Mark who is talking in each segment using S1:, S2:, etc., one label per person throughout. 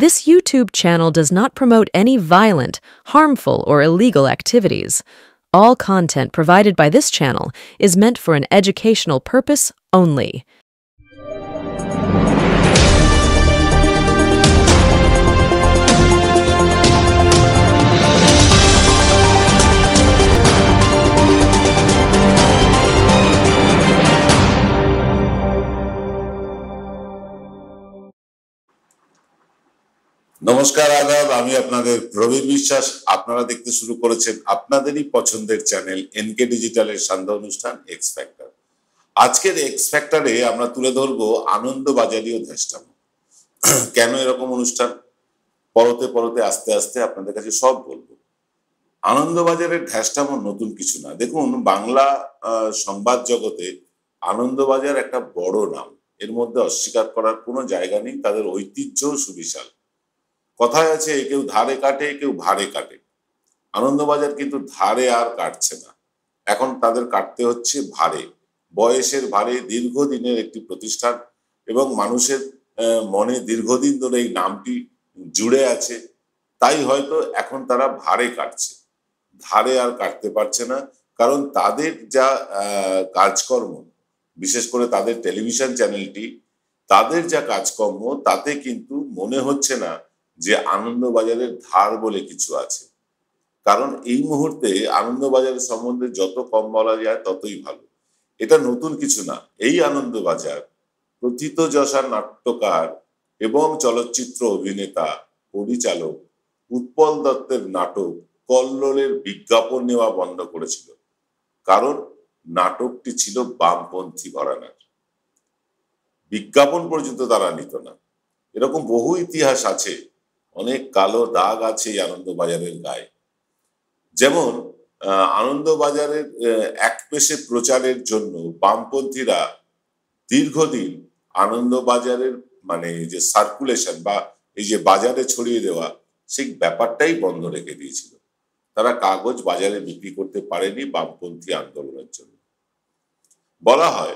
S1: This YouTube channel does not promote any violent, harmful, or illegal activities. All content provided by this channel is meant for an educational purpose only.
S2: নমস্কার আদাব, আমি আপনাদের প্রবীর বিশ্বাস। আপনারা দেখতে শুরু করেছেন আপনাদেরই পছন্দের চ্যানেল এনকে ডিজিটালের সান্ধ্য অনুষ্ঠান এক্স ফ্যাক্টর। আজকের এক্স ফ্যাক্টরে আমরা তুলে ধরবো আনন্দবাজারি ও ধ্যাসটামো। কেন এরকম অনুষ্ঠান, পরতে পরতে আস্তে আস্তে আপনাদের কাছে সব বলবো। আনন্দবাজারের ধ্যাসটামো নতুন কিছু না। দেখুন, বাংলা সংবাদ জগতে আনন্দবাজার একটা বড় নাম, এর মধ্যে অস্বীকার করার কোনো জায়গা নেই। তাদের ঐতিহ্য সুবিশাল। কথায় আছে, কেউ ধারে কাটে, কেউ ভারে কাটে। আনন্দবাজার কিন্তু ধারে আর কাটছে না, এখন তাদের কাটতে হচ্ছে ভারে। বয়সের ভারে, দীর্ঘদিনের একটি প্রতিষ্ঠান এবং মানুষের মনে দীর্ঘদিন ধরে এই নামটি জুড়ে আছে, তাই হয়তো এখন তারা ভারে কাটছে, ধারে আর কাটতে পারছে না। কারণ তাদের যা কাজকর্ম, বিশেষ করে তাদের টেলিভিশন চ্যানেলটি, তাদের যা কাজকর্ম, তাতে কিন্তু মনে হচ্ছে না যে আনন্দবাজারের ধার বলে কিছু আছে। কারণ এই মুহূর্তে আনন্দবাজারের সম্বন্ধে যত কম বলা যায় ততই ভালো। এটা নতুন কিছু না। এই আনন্দবাজার প্রথিতযশা নাট্যকার এবং চলচ্চিত্র অভিনেতা, পরিচালক উৎপল দত্তের নাটক কল্লোলের বিজ্ঞাপন নেওয়া বন্ধ করেছিল। কারণ নাটকটি ছিল বামপন্থী ঘরানার, বিজ্ঞাপন পর্যন্ত তারা নিত না। এরকম বহু ইতিহাস আছে, অনেক কালো দাগ আছে এই আনন্দবাজারের গায়ে। যেমন আনন্দবাজারের এক পেশে প্রচারের জন্য বামপন্থীরা দীর্ঘদিন আনন্দবাজারের মানে যে সার্কুলেশন বা এই যে বাজারে ছড়িয়ে দেওয়া, সেই ব্যাপারটাই বন্ধ রেখে দিয়েছিল। তারা কাগজ বাজারে বিক্রি করতে পারেনি বামপন্থী আন্দোলনের জন্য। বলা হয়,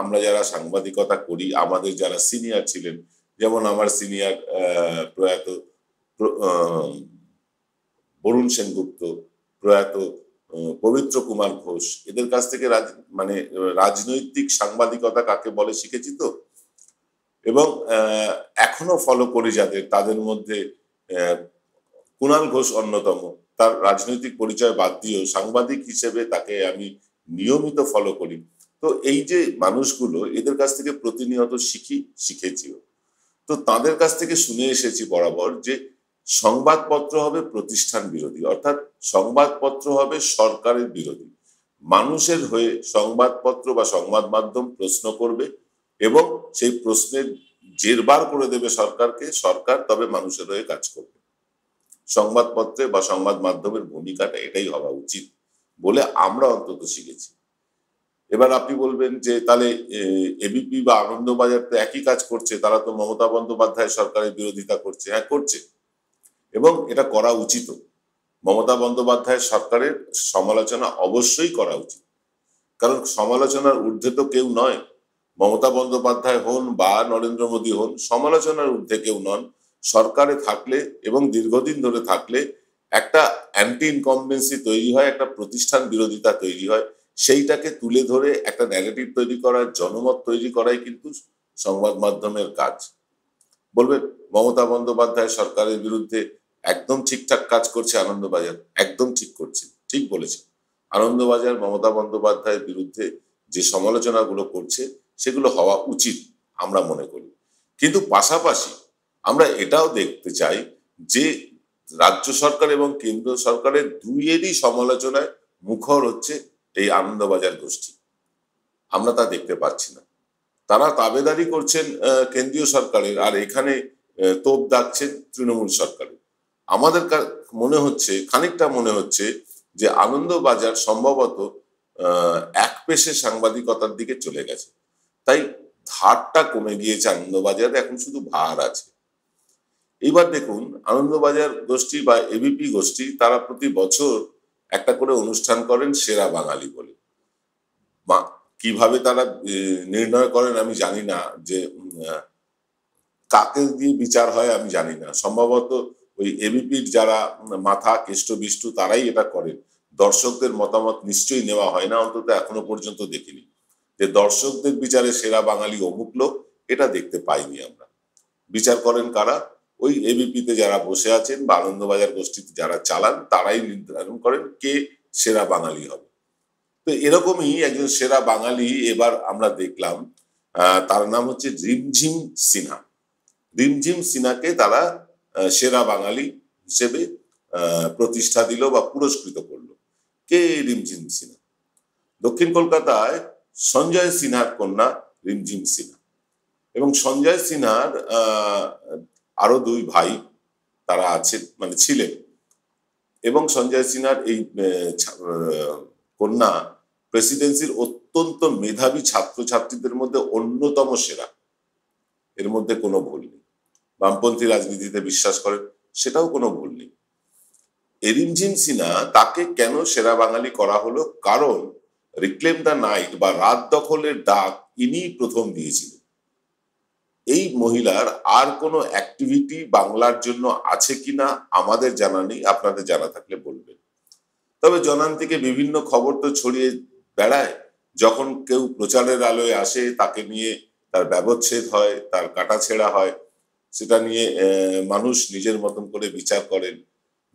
S2: আমরা যারা সাংবাদিকতা করি, আমাদের যারা সিনিয়র ছিলেন, যেমন আমার সিনিয়র প্রয়াত বরুণ সেনগুপ্ত, প্রয়াত পবিত্র কুমার ঘোষ, এদের কাছ থেকে রাজনৈতিক সাংবাদিকতা কাকে বলে শিখেছি তো। এবং এখনো ফলো করি যাদের, তাদের মধ্যে কুণাল ঘোষ অন্যতম। তার রাজনৈতিক পরিচয় বাদ দিয়েও সাংবাদিক হিসেবে তাকে আমি নিয়মিত ফলো করি। তো এই যে মানুষগুলো, এদের কাছ থেকে প্রতিনিয়ত শিখেছিও। তো তাদের কাছ থেকে শুনে এসেছি বরাবর যে সংবাদপত্র হবে প্রতিষ্ঠান বিরোধী, অর্থাৎ সংবাদপত্র হবে সরকারের বিরোধী। মানুষের হয়ে সংবাদপত্র বা সংবাদ মাধ্যম প্রশ্ন করবে এবং সেই প্রশ্নের জেরবার করে দেবে সরকারকে, সরকার তবে মানুষের হয়ে কাজ করবে। সংবাদপত্রে বা সংবাদ মাধ্যমের ভূমিকাটা এটাই হওয়া উচিত বলে আমরা অন্তত শিখেছি। এবার আপনি বলবেন যে তাহলে এবিপি বা আনন্দবাজার তো একই কাজ করছে, তারা তো মমতা বন্দ্যোপাধ্যায় সরকারের বিরোধিতা করছে। হ্যাঁ, করছে, এবং এটা করা উচিত। মমতা বন্দ্যোপাধ্যায় সরকারের সমালোচনা অবশ্যই করা উচিত, কারণ সমালোচনার ঊর্ধ্বে তো কেউ নয়। মমতা বন্দ্যোপাধ্যায় হন বা নরেন্দ্র মোদী হন, সমালোচনার ঊর্ধ্বে কেউ নন। সরকারে থাকলে এবং দীর্ঘদিন ধরে থাকলে একটা অ্যান্টি ইনকমবেন্সি তৈরি হয়, একটা প্রতিষ্ঠান বিরোধিতা তৈরি হয়। সেইটাকে তুলে ধরে একটা ন্যারেটিভ তৈরি করা, জনমত তৈরি করাই কিন্তু সংবাদ মাধ্যমের কাজ। বলবেন মমতা বন্দ্যোপাধ্যায় সরকারের বিরুদ্ধে একদম ঠিকঠাক কাজ করছে আনন্দবাজার, একদম ঠিক করছে, ঠিক বলেছে। আনন্দবাজার মমতা বন্দ্যোপাধ্যায়ের বিরুদ্ধে যে সমালোচনাগুলো করছে সেগুলো হওয়া উচিত আমরা মনে করি। কিন্তু পাশাপাশি আমরা এটাও দেখতে চাই যে রাজ্য সরকার এবং কেন্দ্র সরকারের দুইয়েরই সমালোচনায় মুখর হচ্ছে এই আনন্দবাজার গোষ্ঠী। আমরা তা দেখতে পাচ্ছি না। তারা তাবেদারি করছেন কেন্দ্রীয় সরকারের, আর এখানে তোপ দাগছেন তৃণমূল সরকারের। আমাদের খানিকটা মনে হচ্ছে যে আনন্দবাজার সম্ভবত এক পেশে সাংবাদিকতার দিকে চলে গেছে, তাই ধারটা কমে গিয়েছে আনন্দবাজারে, এখন শুধু ভার আছে। এইবার দেখুন, আনন্দবাজার গোষ্ঠী বা এবিপি গোষ্ঠী তারা প্রতি বছর একটা করে অনুষ্ঠান করেন সেরা বাঙালি বলে। কিভাবে তারা নির্ণয় করেন আমি জানি না, যে কাকে দিয়ে বিচার হয় আমি জানি না, সম্ভবত ওই এবিপির যারা মাথা কেষ্ট বিষ্টু তারাই এটা করেন। দর্শকদের মতামত নিশ্চয়ই নেওয়া হয় না, অন্তত এখনো পর্যন্ত দেখিনি যে দর্শকদের বিচারে সেরা বাঙালি অমুক লোক, এটা দেখতে পাইনি আমরা। বিচার করেন কারা? ওই এবিপিতে যারা বসে আছেন বা আনন্দবাজার গোষ্ঠীতে যারা চালান তারাই নির্ধারণ করেন কে সেরা বাঙালি হবে। তো এরকমই একজন সেরা বাঙালি এবার আমরা দেখলাম, তার নাম হচ্ছে রিমঝিম সিনহা। রিমঝিম সিনহাকে তারা সেরা বাঙালি হিসেবে প্রতিষ্ঠা দিল বা পুরস্কৃত করলো। কে রিমঝিম সিনহা? দক্ষিণ কলকাতায় সঞ্জয় সিনহার কন্যা রিমঝিম সিনহা, এবং সঞ্জয় সিনহার আরো দুই ভাই তারা আছেন, মানে ছিলেন, এবং সঞ্জয় সিনহার এই কন্যা প্রেসিডেন্সির অত্যন্ত মেধাবী ছাত্রছাত্রীদের মধ্যে অন্যতম সেরা, এর মধ্যে কোনো ভুল নেই। বামপন্থী রাজনীতিতে বিশ্বাস করেন, সেটাও কোনো ভুল নেই। রিমঝিম সিনহা তাকে কেন সেরা বাঙালি করা হলো? কারণ রিক্লেম দ্য নাইট বা রাত দখলের ডাক ইনি প্রথম দিয়েছিলেন। এই মহিলার আর কোনো অ্যাক্টিভিটি বাংলার জন্য আছে কিনা আমাদের জানা নেই, আপনাদের জানা থাকলে বলবেন। তবে জনান্তিকে বিভিন্ন খবর তো ছড়িয়ে বেড়ায়, যখন কেউ প্রচারের আলোয় আসে তাকে নিয়ে তার ব্যবচ্ছেদ হয়, তার কাটাছেঁড়া হয়, সেটা নিয়ে মানুষ নিজের মতন করে বিচার করেন,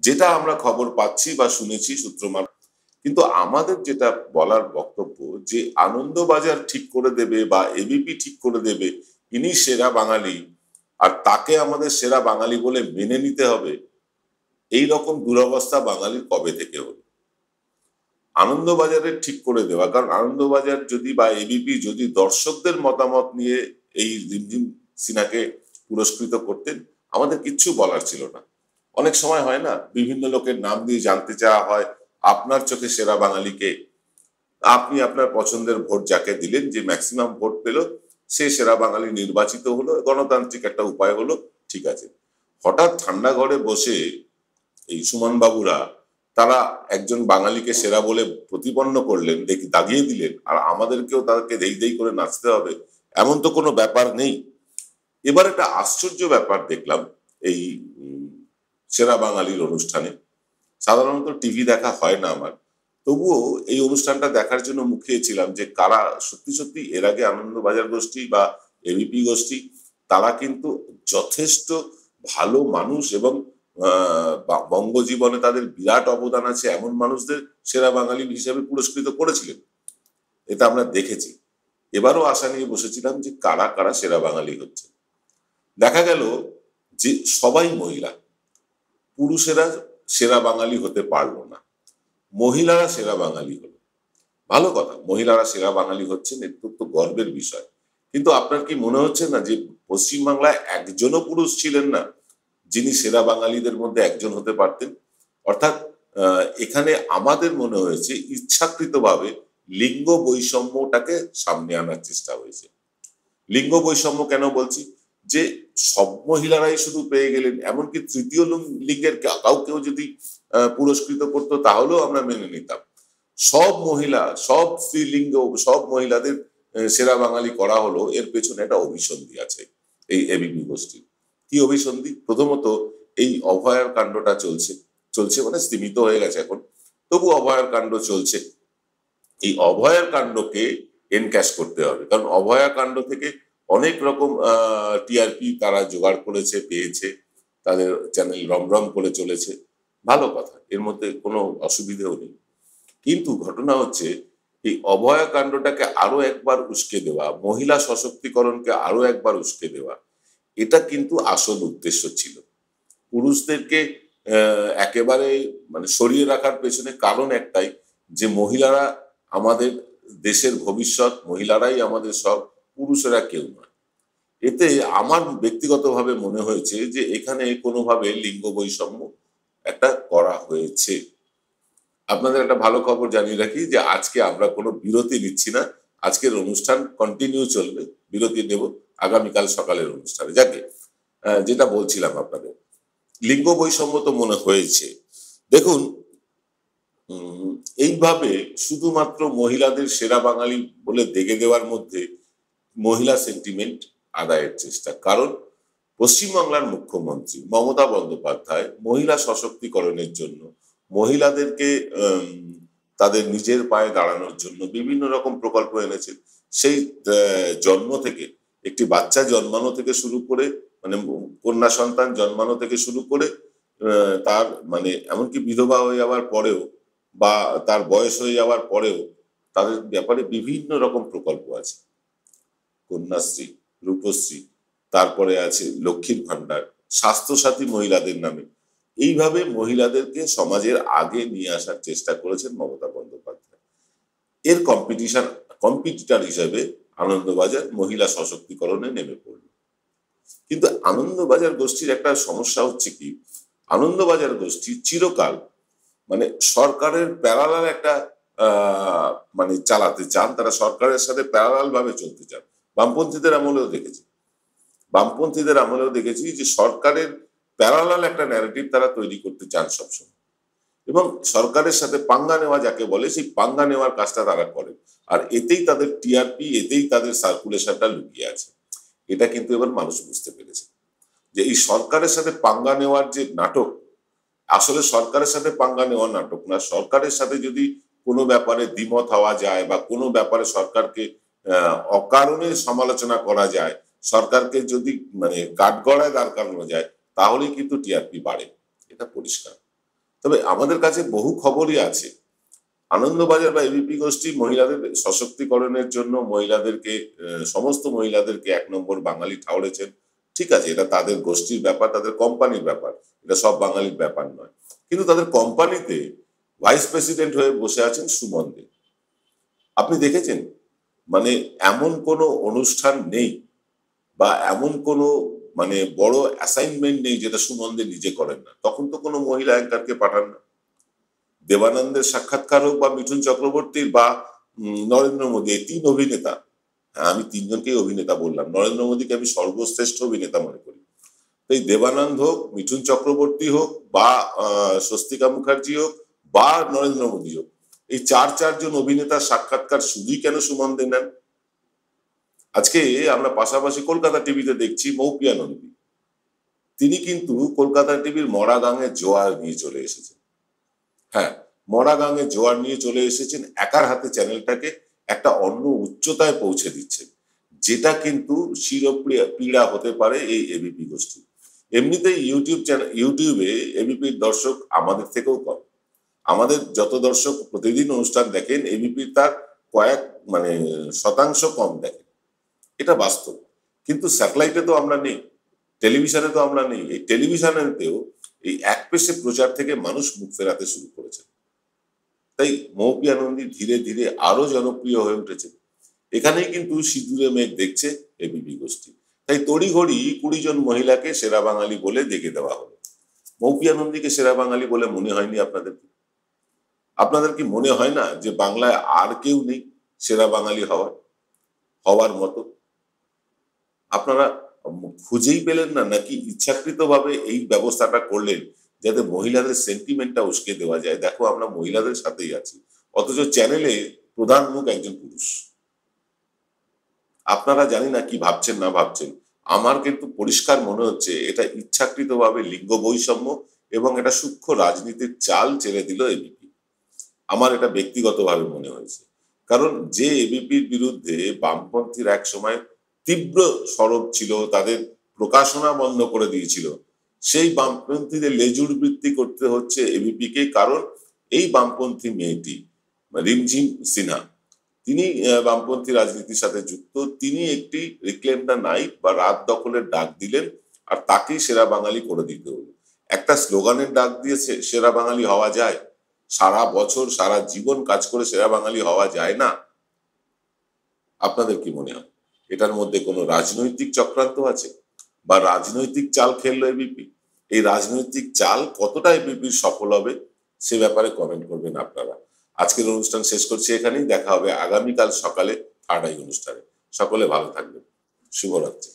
S2: যেটা আমরা খবর পাচ্ছি বা শুনেছি সূত্র মারফত। কিন্তু আমাদের যেটা বলার বক্তব্য যে আনন্দবাজার ঠিক করে দেবে বা এবিপি ঠিক করে দেবে ইনি সেরা বাঙালি, আর তাকে আমাদের সেরা বাঙালি বলে মেনে নিতে হবে, এই রকম দুরবস্থা বাঙালির কবে থেকে হলো? আনন্দবাজারের ঠিক করে দেওয়া, কারণ আনন্দবাজার যদি বা এবিপি যদি দর্শকদের মতামত নিয়ে এই রিমঝিম সিনহাকে পুরস্কৃত করতেন, আমাদের কিচ্ছু বলার ছিল না। অনেক সময় হয় না, বিভিন্ন লোকের নাম দিয়ে জানতে চাওয়া হয় আপনার চোখে সেরা বাঙালিকে, আপনি আপনার পছন্দের ভোট যাকে দিলেন, যে ম্যাক্সিমাম ভোট পেল সে সেরা বাঙালি নির্বাচিত হলো, গণতান্ত্রিক একটা উপায় হলো, ঠিক আছে। হঠাৎ ঠান্ডা ঘরে বসে এই সুমন বাবুরা তারা একজন বাঙালিকে সেরা বলে প্রতিপন্ন করলেন, দাগিয়ে দিলেন, আর আমাদেরকেও তাদেরকে দেই দেই করে নাচতে হবে, এমন তো কোনো ব্যাপার নেই। এবার একটা আশ্চর্য ব্যাপার দেখলাম এই সেরা বাঙালির অনুষ্ঠানে। সাধারণত টিভি দেখা হয় না আমার, তবুও এই অনুষ্ঠানটা দেখার জন্য মুখিয়েছিলাম যে কারা সত্যি সত্যি এর আগে আনন্দবাজার গোষ্ঠী বা এবিপি গোষ্ঠী তারা কিন্তু যথেষ্ট ভালো মানুষ, এবং বঙ্গজীবনে তাদের বিরাট অবদান আছে এমন মানুষদের সেরা বাঙালি হিসেবে পুরস্কৃত করেছিলেন, এটা আমরা দেখেছি। এবারও আশা নিয়ে বসেছিলাম যে কারা কারা সেরা বাঙালি হচ্ছে। দেখা গেল যে সবাই মহিলা, পুরুষেরা সেরা বাঙালি হতে পারলো না, মহিলারা সেরা বাঙালি হলো। ভালো কথা, মহিলারা সেরা বাঙালি হচ্ছেন, অত্যন্ত গর্বের বিষয়। কিন্তু আপনার কি মনে হচ্ছে না যে পশ্চিমবাংলায় একজনও পুরুষ ছিলেন না যিনি সেরা বাঙালিদের মধ্যে একজন হতে পারতেন? অর্থাৎ এখানে আমাদের মনে হয়েছে ইচ্ছাকৃতভাবে লিঙ্গ বৈষম্যটাকে সামনে আনার চেষ্টা হয়েছে। লিঙ্গ বৈষম্য কেন বলছি? যে সব মহিলারাই শুধু পেয়ে গেলেন, এমনকি তৃতীয় লিঙ্গের কাউকেও যদি পুরস্কৃত করতো তাহলেও আমরা মেনে নিতাম। সব মহিলা, সব স্ত্রীলিঙ্গ, সব মহিলাদের সেরা বাঙালি করা হলো, এর পেছনে একটা অভিসন্ধি আছে এই এবিপি গোষ্ঠীর। কি অভিসন্ধি? প্রথমত এই অভয়ার কাণ্ডটা চলছে মানে স্তীমিত হয়ে গেছে এখন, তবু অভয়ার কাণ্ড চলছে। এই অভয়ার কাণ্ডকে এনক্যাশ করতে হবে, কারণ অভয়া কাণ্ড থেকে অনেক রকম টিআরপি তারা জোগাড় করেছে, পেয়েছে, তাদের চ্যানেল রমরম করে চলেছে, ভালো কথা, এর মধ্যে কোনো অসুবিধেও নেই। কিন্তু ঘটনা হচ্ছে এই অভয়া কাণ্ডটাকে আরো একবার উস্কে দেওয়া, মহিলা সশক্তিকরণকে আরো একবার উস্কে দেওয়া, এটা কিন্তু আসল উদ্দেশ্য ছিল। পুরুষদেরকে একেবারে মানে সরিয়ে রাখার পেছনে কারণ একটাই, যে মহিলারা আমাদের দেশের ভবিষ্যৎ, মহিলারাই আমাদের সব, পুরুষেরা কেউ নয়। এতে আমার ব্যক্তিগতভাবে মনে হয়েছে যে এখানে কোনোভাবে লিঙ্গ বৈষম্য একটা করা হয়েছে। আপনাদের একটা ভালো খবর জানিয়ে রাখি যে আজকে আমরা কোনো বিরতি নিচ্ছি না, আজকের অনুষ্ঠান কন্টিনিউ চলবে, বিরতি নেব আগামীকাল সকালের অনুষ্ঠানে। যাকে যেটা বলছিলাম আপনাদের, লিঙ্গ বৈষম্য তো মনে হয়েছে। দেখুন, এইভাবে শুধুমাত্র মহিলাদের সেরা বাঙালি বলে দেখে দেওয়ার মধ্যে মহিলা সেন্টিমেন্ট আদায়ের চেষ্টা। কারণ পশ্চিমবাংলার মুখ্যমন্ত্রী মমতা বন্দ্যোপাধ্যায় মহিলা সশক্তিকরণের জন্য, মহিলাদেরকে তাদের নিজের পায়ে দাঁড়ানোর জন্য বিভিন্ন রকম প্রকল্প এনেছেন। সেই জন্ম থেকে, একটি বাচ্চা জন্মানো থেকে শুরু করে, মানে কন্যা সন্তান জন্মানো থেকে শুরু করে তার মানে এমনকি বিধবা হয়ে যাওয়ার পরেও বা তার বয়স হয়ে যাওয়ার পরেও তাদের ব্যাপারে বিভিন্ন রকম প্রকল্প আছে। কন্যাশ্রী, রূপশ্রী, তারপরে আছে লক্ষ্মীর ভান্ডার, স্বাস্থ্যসাথী মহিলাদের নামে। এইভাবে মহিলাদেরকে সমাজের আগে নিয়ে আসার চেষ্টা করেছেন মমতা বন্দ্যোপাধ্যায়। এর কম্পিটিটর হিসেবে আনন্দবাজার মহিলা সশক্তিকরণে নেমে পড়ল। কিন্তু আনন্দবাজার গোষ্ঠীর একটা সমস্যা হচ্ছে কি, আনন্দবাজার গোষ্ঠী চিরকাল মানে সরকারের প্যারালাল একটা মানে চালাতে চান, তারা সরকারের সাথে প্যারালাল ভাবে চলতে চান। বামপন্থীদের আমলেও দেখেছি যে সরকারের প্যারালাল একটা ন্যারেটিভ তারা তৈরি করতে চান সবসময়, এবং সরকারের সাথে পাঙ্গা নেওয়া যাকে বলে, সেই পাঙ্গা নেওয়ার কাজটা তারা করেন। আর এতেই তাদের টিআরপি, এতেই তাদের সার্কুলেশনটা লুকিয়ে আছে। এটা কিন্তু এবার মানুষ বুঝতে পেরেছে যে এই সরকারের সাথে পাঙ্গা নেওয়ার যে নাটক, আসলে সরকারের সাথে পাঙ্গা নেওয়ার নাটক না। সরকারের সাথে যদি কোনো ব্যাপারে দ্বিমত হওয়া যায় বা কোনো ব্যাপারে সরকারকে অকারণে সমালোচনা করা যায়, সরকারকে যদি মানে কাঠগড়ায় দাঁড় করানো যায়, তাহলেই কিন্তু টিআরপি বাড়ে, এটা পরিষ্কার। তবে আমাদের কাছে বহু খবরই আছে। আনন্দবাজার বা এবিপি গোষ্ঠী মহিলাদের সশক্তিকরণের জন্য মহিলাদেরকে, সমস্ত মহিলাদেরকে 1 নম্বর বাঙালি ঠাউরেছেন। ঠিক আছে, এটা তাদের গোষ্ঠীর ব্যাপার, তাদের কোম্পানির ব্যাপার, এটা সব বাঙালির ব্যাপার নয়। কিন্তু তাদের কোম্পানিতে ভাইস প্রেসিডেন্ট হয়ে বসে আছেন সুমন দে। আপনি দেখেছেন মানে এমন কোনো অনুষ্ঠান নেই বা এমন কোনো মানে বড় অ্যাসাইনমেন্ট নেই যেটা সুমন দে নিজে করেন না। তখন তো কোনো মহিলা অ্যাঙ্কারকে পাঠান না। দেবানন্দের সাক্ষাৎকার হোক বা মিঠুন চক্রবর্তীর বা নরেন্দ্র মোদী, এই 3 অভিনেতা, হ্যাঁ আমি 3 জনকেই অভিনেতা বললাম, নরেন্দ্র মোদীকে আমি সর্বশ্রেষ্ঠ অভিনেতা মনে করি। এই দেবানন্দ হোক, মিঠুন চক্রবর্তী হোক বা স্বস্তিকা মুখার্জি হোক বা নরেন্দ্র মোদী হোক, এই 4 জন অভিনেতার সাক্ষাৎকার শুধুই কেন সুমন দে নেন? আজকে আমরা পাশাপাশি কলকাতা টিভিতে দেখছি মৌপিয়া নন্দী, তিনি কিন্তু কলকাতা টিভির মরা গাঙে জোয়ার নিয়ে চলে এসেছেন। হ্যাঁ, মরা গাঙে জোয়ার নিয়ে চলে এসেছেন, একার হাতে চ্যানেলটাকে একটা অন্য উচ্চতায় পৌঁছে দিচ্ছেন, যেটা কিন্তু শিরোপীড়া হতে পারে এই এবিপি গোষ্ঠী। এমনিতেই ইউটিউবে এবিপির দর্শক আমাদের থেকেও কম। আমাদের যত দর্শক প্রতিদিন অনুষ্ঠান দেখেন, এবিপির তার কয়েক মানে শতাংশ কম দেখেন, এটা বাস্তব। কিন্তু স্যাটেলাইটে তো আমরা নেই, টেলিভিশনে তো আমরা নেই। এই টেলিভিশনেতেও এই এক পেশে প্রচার থেকে মানুষ মুখ ফেরাতে শুরু করেছে। তাই মৌপিয়া নন্দী ধীরে ধীরে আরো জনপ্রিয় হয়ে উঠেছে। এখানেই কিন্তু সিঁদুরে মেঘ দেখছে এবিপি গোষ্ঠী। তাই তড়িঘড়ি 20 জন মহিলাকে সেরা বাঙালি বলে দেখে দেওয়া হলো। মৌপিয়া নন্দীকে সেরা বাঙালি বলে মনে হয়নি আপনাদের? আপনাদের কি মনে হয় না যে বাংলায় আর কেউ নেই সেরা বাঙালি হওয়ার মতো? আপনারা খুঁজেই পেলেন না, নাকি ইচ্ছাকৃতভাবে এই ব্যবস্থাটা করলেন যাতে মহিলাদের সেন্টিমেন্টটা উস্কে দেওয়া যায়? দেখো আমরা মহিলাদের সাথেই আছি, অথচ চ্যানেলে প্রধান মুখ একজন পুরুষ। আপনারা জানি না কি ভাবছেন না ভাবছেন, আমার কিন্তু পরিষ্কার মনে হচ্ছে এটা ইচ্ছাকৃতভাবে লিঙ্গ বৈষম্য এবং এটা সূক্ষ্ম রাজনীতির চাল চেলে দিল এবিপি। আমার এটা ব্যক্তিগতভাবে মনে হয়েছে। কারণ যে এবিপির বিরুদ্ধে বামপন্থীর এক সময় তীব্র সরব ছিল, তাদের প্রকাশনা বন্ধ করে দিয়েছিল, সেই বামপন্থীদের লেজুর বৃত্তি করতে হচ্ছে এবিপিকে। কারণ এই বামপন্থী মেয়েটি রিমঝিম সিনহা, তিনি বামপন্থী রাজনীতির সাথে যুক্ত, তিনি একটি রিক্লেম দ্য নাইট বা রাত দখলের ডাক দিলেন, আর তাকেই সেরা বাঙালি করে দিতে হলো। একটা স্লোগানের ডাক দিয়েছে সেরা বাঙালি হওয়া যায়? সারা বছর সারা জীবন কাজ করে সেরা বাঙালি হওয়া যায় না? আপনাদের কি মনে হয় এটার মধ্যে কোনো রাজনৈতিক চক্রান্ত আছে বা রাজনৈতিক চাল খেললো এবিপি? এই রাজনৈতিক চাল কতটা এবিপির সফল হবে সে ব্যাপারে কমেন্ট করবেন আপনারা। আজকের অনুষ্ঠান শেষ করছি এখানেই, দেখা হবে আগামীকাল সকালে 3rd আই অনুষ্ঠানে। সকলে ভালো থাকবেন, শুভরাত্রি।